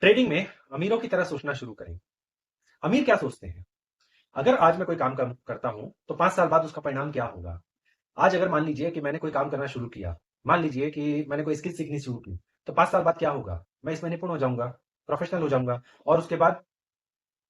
Trading में अमीरों की तरह सोचना शुरू करें। अमीर क्या सोचते हैं? अगर आज मैं कोई काम करता हूं तो 5 साल बाद उसका परिणाम क्या होगा। आज अगर मान लीजिए कि मैंने कोई काम करना शुरू किया, मान लीजिए कि मैंने कोई स्किल सीखनी शुरू की, तो 5 साल बाद क्या होगा? मैं इसमें निपुण हो जाऊंगा, प्रोफेशनल हो जाऊंगा और उसके बाद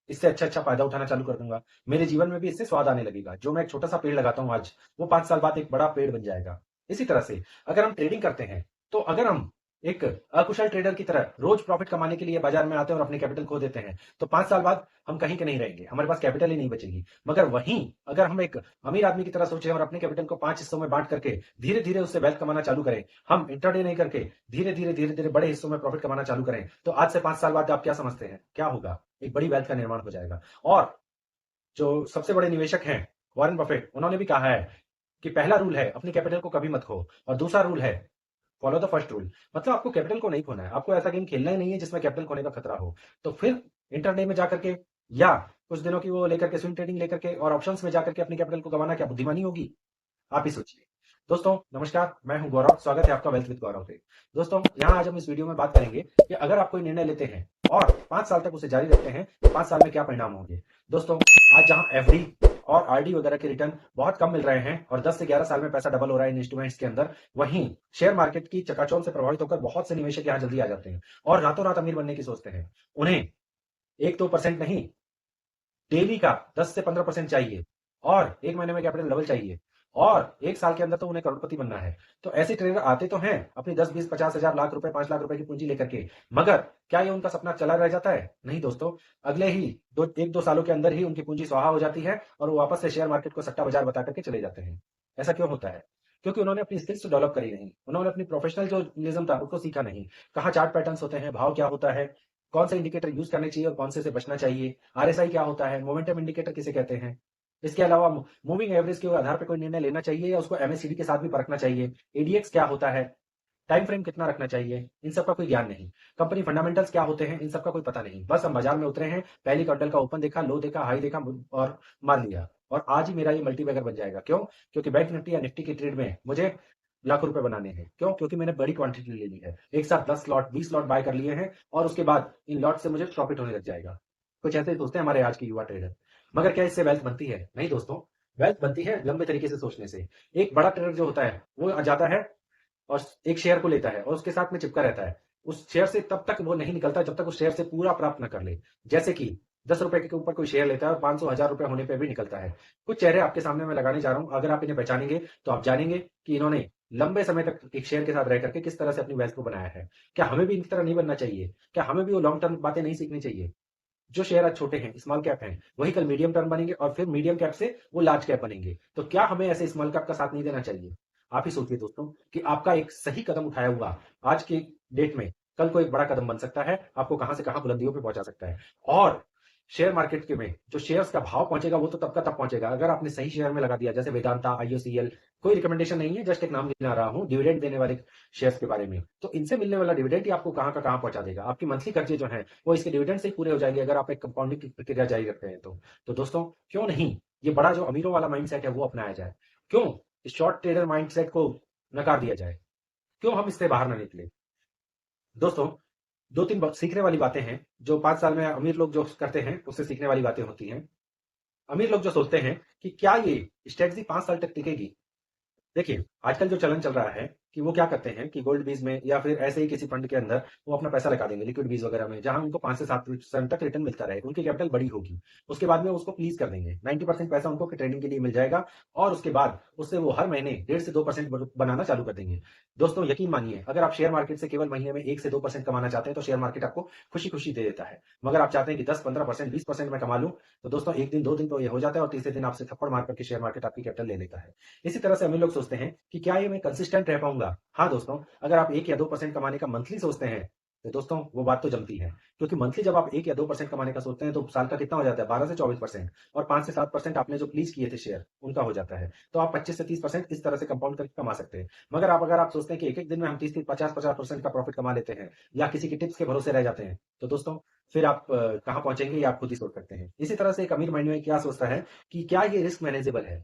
इससे अच्छा अच्छा फायदा उठाना चालू कर दूंगा। मेरे जीवन में भी इससे स्वाद आने लगेगा। जो मैं एक छोटा सा पेड़ लगाता हूं आज, वो 5 साल बाद एक बड़ा पेड़ बन जाएगा। इसी तरह से अगर हम ट्रेडिंग करते हैं, तो अगर हम एक अकुशल ट्रेडर की तरह रोज प्रॉफिट कमाने के लिए बाजार में आते हैं और अपने कैपिटल खो देते हैं, तो 5 साल बाद हम कहीं के नहीं रहेंगे, हमारे पास कैपिटल ही नहीं बचेगी। मगर वहीं अगर हम एक अमीर आदमी की तरह सोचें और अपने कैपिटल को 5 हिस्सों में बांट करके धीरे धीरे उससे वेल्थ कमाना चालू करें, हम इंटरडे नहीं करके धीरे धीरे बड़े हिस्सों में प्रॉफिट कमाना चालू करें, तो आज से 5 साल बाद आप क्या समझते हैं क्या होगा? एक बड़ी वेल्थ का निर्माण हो जाएगा। और जो सबसे बड़े निवेशक हैं, वॉरेन बफेट, उन्होंने भी कहा है कि पहला रूल है अपनी कैपिटल को कभी मत खो, और दूसरा रूल है फॉलो द फर्स्ट रूल। मतलब आपको कैपिटल को नहीं खोना है, आपको ऐसा गेम खेलना ही नहीं है जिसमें कैपिटल खोने का खतरा हो। तो फिर इंटरडे में जाकर के या कुछ दिनों की वो लेकर के स्विंग ट्रेडिंग लेकर के और ऑप्शंस में जाकर के अपनी कैपिटल को गंवाना क्या बुद्धिमानी होगी? आप ही सोचिए। दोस्तों नमस्कार, मैं हूं गौरव, स्वागत है आपका वेल्थ विद गौरव पे। दोस्तों यहाँ आज हम इस वीडियो में बात करेंगे कि अगर आप कोई निर्णय लेते हैं और 5 साल तक उसे जारी रखते हैं, तो 5 साल में क्या परिणाम होंगे। दोस्तों आज जहां एफडी और आरडी वगैरह के रिटर्न बहुत कम मिल रहे हैं और 10 से 11 साल में पैसा डबल हो रहा है इन इंस्ट्रूमेंट्स के अंदर, वहीं शेयर मार्केट की चकाचौंध से प्रभावित होकर बहुत से निवेशक यहाँ जल्दी आ जाते हैं और रातों रात अमीर बनने की सोचते हैं। उन्हें 1-2% नहीं, डेली का 10 से 15% चाहिए और एक महीने में कैपिटल डबल चाहिए और एक साल के अंदर तो उन्हें करोड़पति बनना है। तो ऐसे ट्रेडर आते तो हैं अपनी 10-20-50 हजार लाख रुपए 5 लाख रुपए की पूंजी लेकर के, मगर क्या ये उनका सपना चला रह जाता है? नहीं दोस्तों, अगले ही 1-2 सालों के अंदर ही उनकी पूंजी स्वाहा हो जाती है और वो वापस से शेयर मार्केट को सट्टा बाजार बता करके चले जाते हैं। ऐसा क्यों होता है? क्योंकि उन्होंने अपनी स्किल्स तो डेवलप करी नहीं, उन्होंने अपनी प्रोफेशनल जो था उसको सीखा नहीं। कहाँ चार्ट पैटर्न्स होते हैं, भाव क्या होता है, कौन से इंडिकेटर यूज करने चाहिए और कौन से बचना चाहिए, आरएसआई क्या होता है, मोमेंटम इंडिकेटर किसे कहते हैं। इसके अलावा मूविंग एवरेज के आधार पर कोई निर्णय लेना चाहिए या उसको एमएससीडी के साथ भी परखना चाहिए। एडीएक्स क्या होता है, टाइम फ्रेम कितना रखना चाहिए, इन सब का कोई ज्ञान नहीं। कंपनी फंडामेंटल्स क्या होते हैं, इन सब का कोई पता नहीं। बस हम बाजार में उतरे हैं, पहली क्वार्टर का ओपन देखा, लो देखा, हाई देखा और मार लिया। और आज ही मेरा ये मल्टीबैगर बन जाएगा। क्यों? क्योंकि बैंक निफ्टी या निफ्टी की ट्रेड में मुझे लाखों रुपए बनाने हैं। क्यों? क्योंकि मैंने बड़ी क्वांटिटी ले ली है, एक साथ 10 लॉट 20 लॉट बाय कर लिए हैं और उसके बाद इन लॉट से मुझे प्रॉफिट होने लग जाएगा। कुछ ऐसे ही सोचते हैं हमारे आज के युवा ट्रेडर। मगर क्या इससे वेल्थ बनती है? नहीं दोस्तों, वेल्थ बनती है लंबे तरीके से सोचने से। एक बड़ा ट्रेडर जो होता है वो जाता है और एक शेयर को लेता है और उसके साथ में चिपका रहता है। उस शेयर से तब तक वो नहीं निकलता जब तक उस शेयर से पूरा प्राप्त न कर ले। जैसे कि 10 रुपए के ऊपर कोई शेयर लेता है और 500 1000 रुपए होने पे भी निकलता है। कुछ चेहरे आपके सामने मैं लगाने जा रहा हूं, अगर आप इन्हें पहचानेंगे तो आप जानेंगे कि इन्होंने लंबे समय तक एक शेयर के साथ रह करके किस तरह से अपनी वेल्थ को बनाया है। क्या हमें भी इनकी तरह नहीं बनना चाहिए? क्या हमें भी वो लॉन्ग टर्म बातें नहीं सीखनी चाहिए? जो शेयर आज छोटे हैं, स्मॉल कैप हैं, वही कल मीडियम टर्म बनेंगे और फिर मीडियम कैप से वो लार्ज कैप बनेंगे। तो क्या हमें ऐसे स्मॉल कैप का साथ नहीं देना चाहिए? आप ही सोचिए दोस्तों कि आपका एक सही कदम उठाया हुआ आज की डेट में कल को एक बड़ा कदम बन सकता है, आपको कहां से कहां बुलंदियों पे पहुंचा सकता है। और शेयर मार्केट के में जो शेयर्स का भाव पहुंचेगा वो तो तब का तब पहुंचेगा अगर आपने सही शेयर में लगा दिया, जैसे वेदांता, आईओसीएल। कोई रिकमेंडेशन नहीं है, जस्ट एक नाम गिना रहा हूं डिविडेंड देने वाले शेयर्स के बारे में। तो इनसे मिलने वाला डिविडेंड ही आपको कहां का कहां पहुंचा देगा। आपकी मंथली खर्चे जो हैं वो इसके डिविडेंड से ही पूरे हो जाएंगे अगर आप एक कंपाउंडिंग की प्रक्रिया जारी रखते हैं तो दोस्तों क्यों नहीं ये बड़ा जो अमीरों वाला माइंडसेट है वो अपनाया जाए? क्यों इस शॉर्ट ट्रेडर माइंडसेट को नकार दिया जाए? क्यों हम इससे बाहर ना निकले? दोस्तों 2-3 सीखने वाली बातें हैं जो 5 साल में अमीर लोग जो करते हैं उससे सीखने वाली बातें होती हैं। अमीर लोग जो सोचते हैं कि क्या ये स्ट्रेटजी 5 साल तक टिकेगी। देखिए, आजकल जो चलन चल रहा है कि वो क्या करते हैं कि गोल्ड बीज में या फिर ऐसे ही किसी फंड के अंदर वो अपना पैसा लगा देंगे, लिक्विड बीज वगैरह में, जहां उनको 5 से 7% तक रिटर्न मिलता रहे, उनकी कैपिटल बड़ी होगी। उसके बाद में उसको प्लीज कर देंगे, 90% पैसा उनको ट्रेडिंग के लिए मिल जाएगा और उसके बाद उससे वो हर महीने 1.5 से 2% बनाना चालू कर देंगे। दोस्तों यकीन मानिए, अगर आप शेयर मार्केट से केवल महीने में 1 से 2% कमाना चाहते हैं तो शेयर मार्केट आपको खुशी खुशी दे देता है। मगर आप चाहते हैं कि 10-15% 20% में कमा लूं, तो दोस्तों एक दिन 2 दिन तो ये हो जाता है और तीसरे दिन आपसे थप्पड़ मार करके शेयर मार्केट आपकी कैपिटल ले लेता है। इसी तरह से अमीर लोग सोचते हैं कि क्या ये मैं कंसिस्टेंट रह पाऊंगा। हाँ दोस्तों, अगर आप 1 या 2% कमाने का मंथली सोचते हैं तो दोस्तों वो बात तो जमती है। क्योंकि मंथली जब आप 1 या 2% कमाने का सोचते हैं तो साल का कितना हो जाता है? 12 से 24% और 5 से 7% आपने जो प्लीज किए थे शेयर उनका हो जाता है। तो आप 25 से 30% इस तरह से कंपाउंड करके कमा सकते हैं। मगर अगर आप सोचते हैं कि एक एक दिन में हम 30-30 50-50% का प्रॉफिट कमा लेते हैं या किसी की टिप्स के भरोसे रह जाते हैं, तो दोस्तों फिर आप कहां पहुंचेंगे ये आप खुद ही सोच सकते हैं। इसी तरह से एक अमीर माइंड में क्या सोचता है कि क्या ये रिस्क मैनेजेबल है।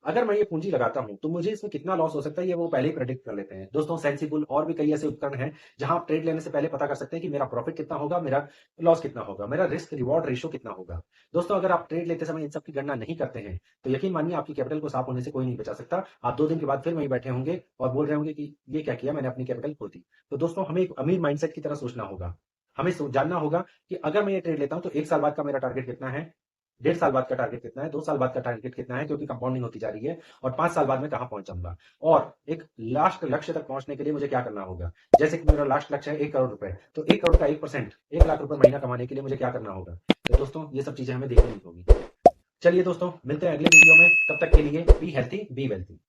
अगर मैं ये पूंजी लगाता हूं तो मुझे इसमें कितना लॉस हो सकता है ये वो पहले ही प्रेडिक्ट कर लेते हैं। दोस्तों सेंसिबल और भी कई ऐसे उपकरण हैं जहां आप ट्रेड लेने से पहले पता कर सकते हैं कि मेरा प्रॉफिट कितना होगा, मेरा लॉस कितना होगा, मेरा रिस्क रिवॉर्ड रेशियो कितना होगा। दोस्तों अगर आप ट्रेड लेते समय इन सब की गणना नहीं करते हैं तो यकीन मानिए आपकी कैपिटल को साफ होने से कोई नहीं बचा सकता। आप 2 दिन के बाद फिर वहीं बैठे होंगे और बोल रहे होंगे कि ये क्या किया, मैंने अपनी कैपिटल खो दी। तो दोस्तों हमें एक अमीर माइंडसेट की तरह सोचना होगा। हमें जानना होगा कि अगर मैं ये ट्रेड लेता हूं तो 1 साल बाद का मेरा टारगेट कितना है, 1.5 साल बाद का टारगेट कितना है, 2 साल बाद का टारगेट कितना है, क्योंकि कंपाउंडिंग होती जा रही है, और 5 साल बाद में कहां पहुंच जाऊंगा। और एक लास्ट लक्ष्य तक पहुंचने के लिए मुझे क्या करना होगा। जैसे कि मेरा लास्ट लक्ष्य है 1 करोड़ रुपए, तो 1 करोड़ का 1%, 1 लाख रुपए महीना कमाने के लिए मुझे क्या करना होगा। तो दोस्तों ये सब चीजें हमें देखनी होगी। चलिए दोस्तों मिलते हैं अगले वीडियो में, तब तक के लिए बी हेल्थी बी वेल्थी।